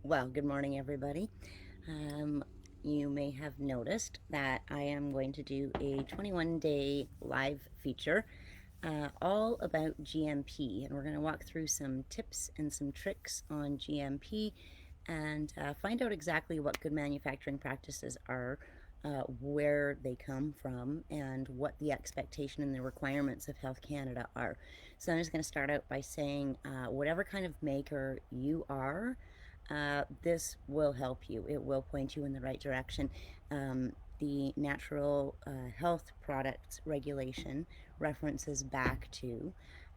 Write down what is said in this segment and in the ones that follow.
Well, good morning, everybody. Um, you may have noticed that I am going to do a 21-day live feature all about GMP, and we're going to walk through some tips and some tricks on GMP and find out exactly what good manufacturing practices are, where they come from, and what the expectation and the requirements of Health Canada are. So I'm just going to start out by saying whatever kind of maker you are, this will help you. It will point you in the right direction. The natural health products regulation references back to,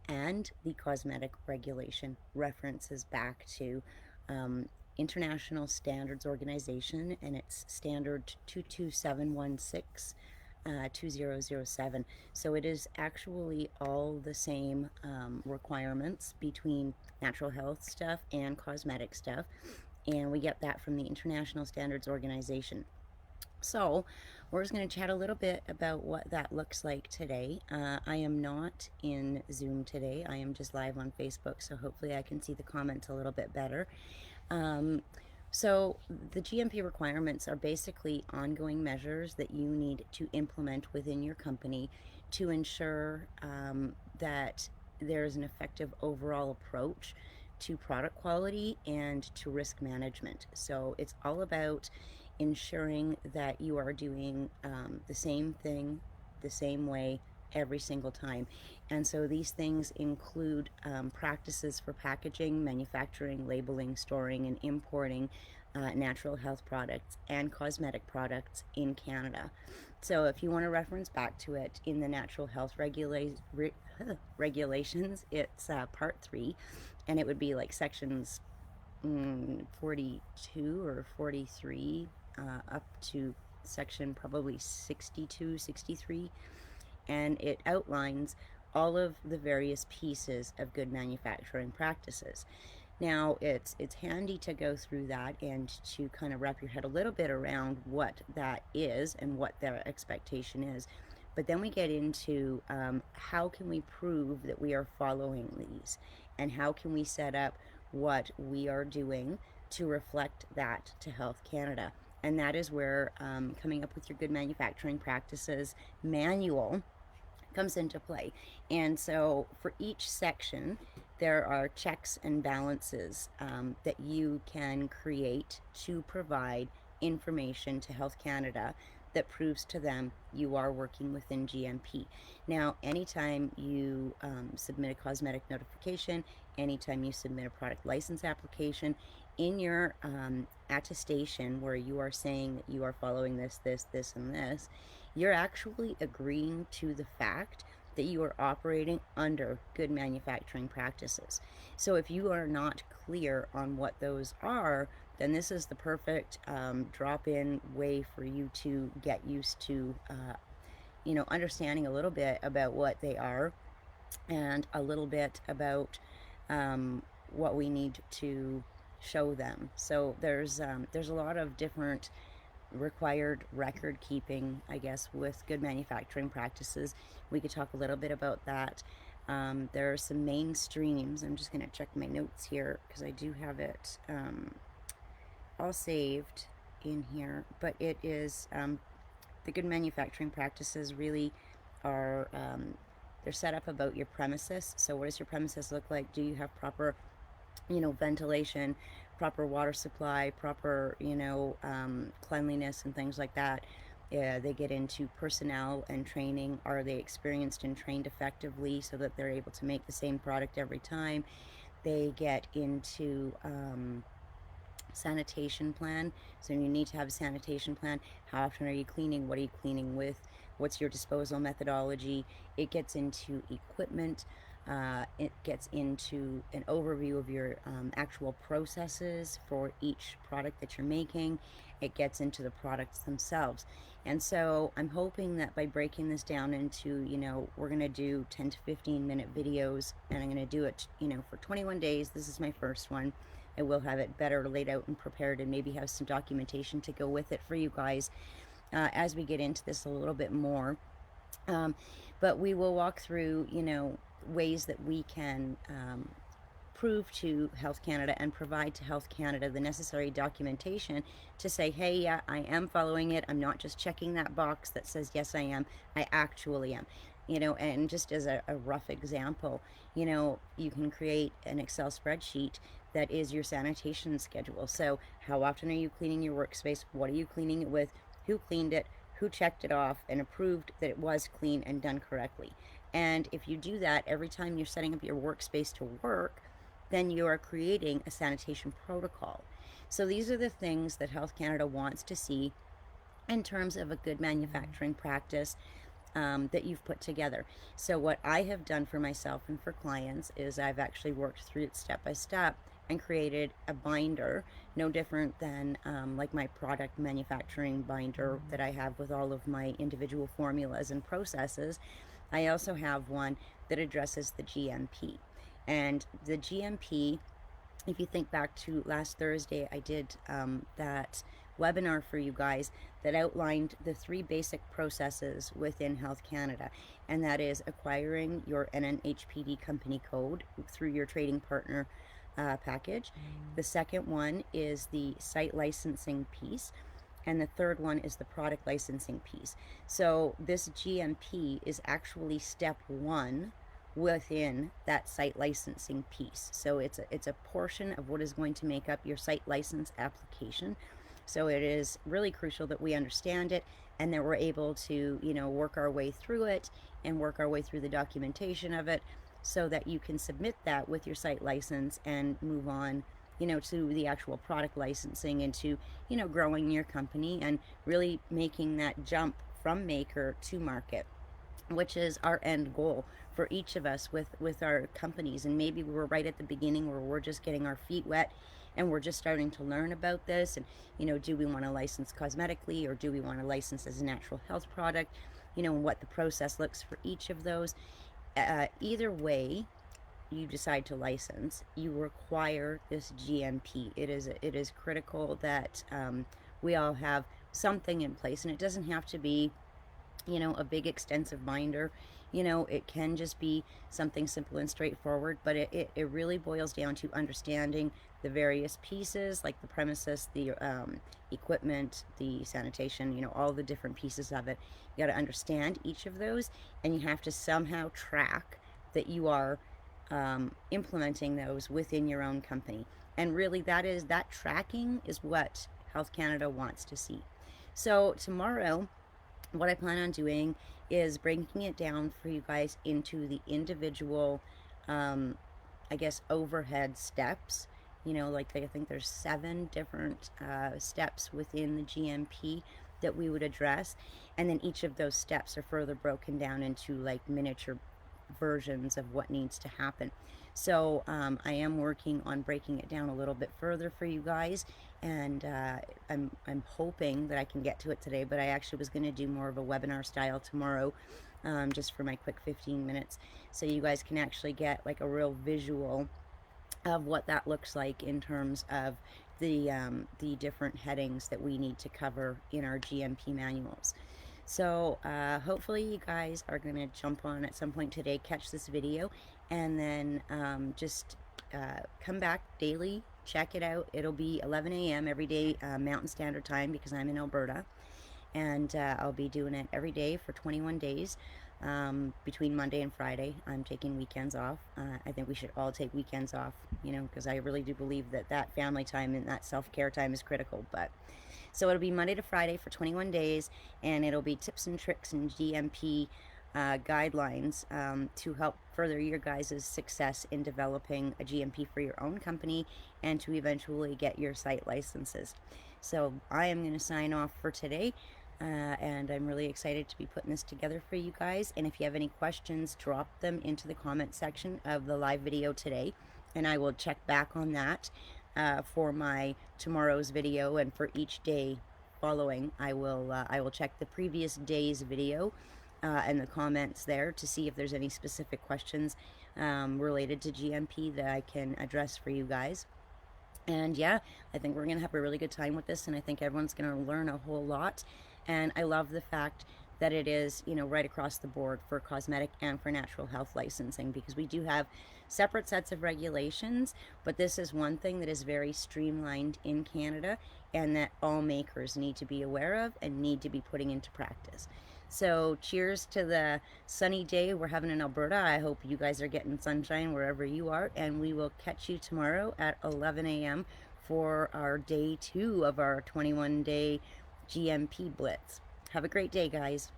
and the cosmetic regulation references back to um, International Standards Organization, and it's standard 22716. 2007. So it is actually all the same requirements between natural health stuff and cosmetic stuff. And we get that from the International Standards Organization. So, we're just going to chat a little bit about what that looks like today. I am not in Zoom today. I am just live on Facebook, so hopefully I can see the comments a little bit better. Um, so, the GMP requirements are basically ongoing measures that you need to implement within your company to ensure that there's an effective overall approach to product quality and to risk management. So, it's all about ensuring that you are doing the same thing the same way every single time. And so these things include practices for packaging, manufacturing, labeling, storing, and importing natural health products and cosmetic products in Canada. So if you want to reference back to it in the natural health regulations, it's part 3, and it would be like sections 42 or 43 up to section probably 62, 63, and it outlines all of the various pieces of good manufacturing practices. Now, it's handy to go through that and to kind of wrap your head a little bit around what that is and what their expectation is. But then we get into how can we prove that we are following these, and how can we set up what we are doing to reflect that to Health Canada. And that is where coming up with your good manufacturing practices manual comes into play. And so for each section, there are checks and balances that you can create to provide information to Health Canada that proves to them you are working within GMP. Now, anytime you submit a cosmetic notification, anytime you submit a product license application, in your attestation where you are saying that you are following this, and this, you're actually agreeing to the fact that you are operating under good manufacturing practices. So if you are not clear on what those are, then this is the perfect drop-in way for you to get used to, understanding a little bit about what they are and a little bit about what we need to show them. So there's a lot of different required record keeping, I guess, with good manufacturing practices. We could talk a little bit about that. There are some main streams. I'm just going to check my notes here because I do have it all saved in here, but it is the good manufacturing practices really are they're set up about your premises. So what does your premises look like? Do you have proper ventilation, proper water supply, proper cleanliness and things like that? They get into personnel and training. Are they experienced and trained effectively so that they're able to make the same product every time? They get into sanitation plan. So you need to have a sanitation plan. How often are you cleaning? What are you cleaning with? What's your disposal methodology? It gets into equipment. It gets into an overview of your actual processes for each product that you're making. It gets into the products themselves. And so I'm hoping that by breaking this down into, we're going to do 10 to 15 minute videos, and I'm going to do it, for 21 days. This is my first one. I will have it better laid out and prepared, and maybe have some documentation to go with it for you guys as we get into this a little bit more. But we will walk through, ways that we can prove to Health Canada and provide to Health Canada the necessary documentation to say, hey, yeah, I am following it. I'm not just checking that box that says, yes, I am. I actually am. And just as a rough example, you can create an Excel spreadsheet that is your sanitation schedule. So how often are you cleaning your workspace? What are you cleaning it with? Who cleaned it? Who checked it off and approved that it was clean and done correctly? And if you do that every time you're setting up your workspace to work, then you are creating a sanitation protocol. So these are the things that Health Canada wants to see in terms of a good manufacturing practice that you've put together. So what I have done for myself and for clients is I've actually worked through it step by step and created a binder, no different than like my product manufacturing binder that I have with all of my individual formulas and processes. I also have one that addresses the GMP. And the GMP, if you think back to last Thursday, I did that webinar for you guys that outlined the 3 basic processes within Health Canada, and that is acquiring your nnhpd company code through your trading partner package. The second one is the site licensing piece, and the third one is the product licensing piece. So this GMP is actually step 1 within that site licensing piece. So it's a portion of what is going to make up your site license application. So it is really crucial that we understand it and that we're able to, work our way through it and work our way through the documentation of it so that you can submit that with your site license and move on, to the actual product licensing and to, growing your company and really making that jump from maker to market, which is our end goal for each of us with our companies. And maybe we're right at the beginning where we're just getting our feet wet and we're just starting to learn about this. And, do we want to license cosmetically or do we want to license as a natural health product? And what the process looks for each of those. Either way you decide to license, you require this GMP. It is critical that we all have something in place, and it doesn't have to be a big extensive binder. It can just be something simple and straightforward, but it really boils down to understanding the various pieces, like the premises, the equipment, the sanitation, all the different pieces of it. You got to understand each of those, and you have to somehow track that you are implementing those within your own company. And really that tracking is what Health Canada wants to see. So tomorrow, what I plan on doing is breaking it down for you guys into the individual, overhead steps. I think there's 7 different steps within the GMP that we would address. And then each of those steps are further broken down into like miniature versions of what needs to happen. So I am working on breaking it down a little bit further for you guys, and I'm hoping that I can get to it today, but I actually was going to do more of a webinar style tomorrow, just for my quick 15 minutes, so you guys can actually get like a real visual of what that looks like in terms of the different headings that we need to cover in our GMP manuals. So hopefully you guys are going to jump on at some point today, catch this video, and then just come back daily, check it out. It'll be 11 a.m. every day, Mountain Standard Time, because I'm in Alberta, and I'll be doing it every day for 21 days. Between Monday and Friday. I'm taking weekends off. I think we should all take weekends off, because I really do believe that family time and that self-care time is critical. But so it'll be Monday to Friday for 21 days, and it'll be tips and tricks and GMP guidelines to help further your guys' success in developing a GMP for your own company and to eventually get your site licenses. So I am going to sign off for today. And I'm really excited to be putting this together for you guys. And if you have any questions, drop them into the comment section of the live video today, and I will check back on that for my tomorrow's video, and for each day following I will check the previous day's video and the comments there to see if there's any specific questions related to GMP that I can address for you guys. And yeah, I think we're gonna have a really good time with this, and I think everyone's gonna learn a whole lot. And I love the fact that it is, you know, right across the board for cosmetic and for natural health licensing, because we do have separate sets of regulations, but this is one thing that is very streamlined in Canada and that all makers need to be aware of and need to be putting into practice. So cheers to the sunny day we're having in Alberta. I hope you guys are getting sunshine wherever you are, and we will catch you tomorrow at 11 a.m. for our day 2 of our 21-day GMP Blitz. Have a great day, guys.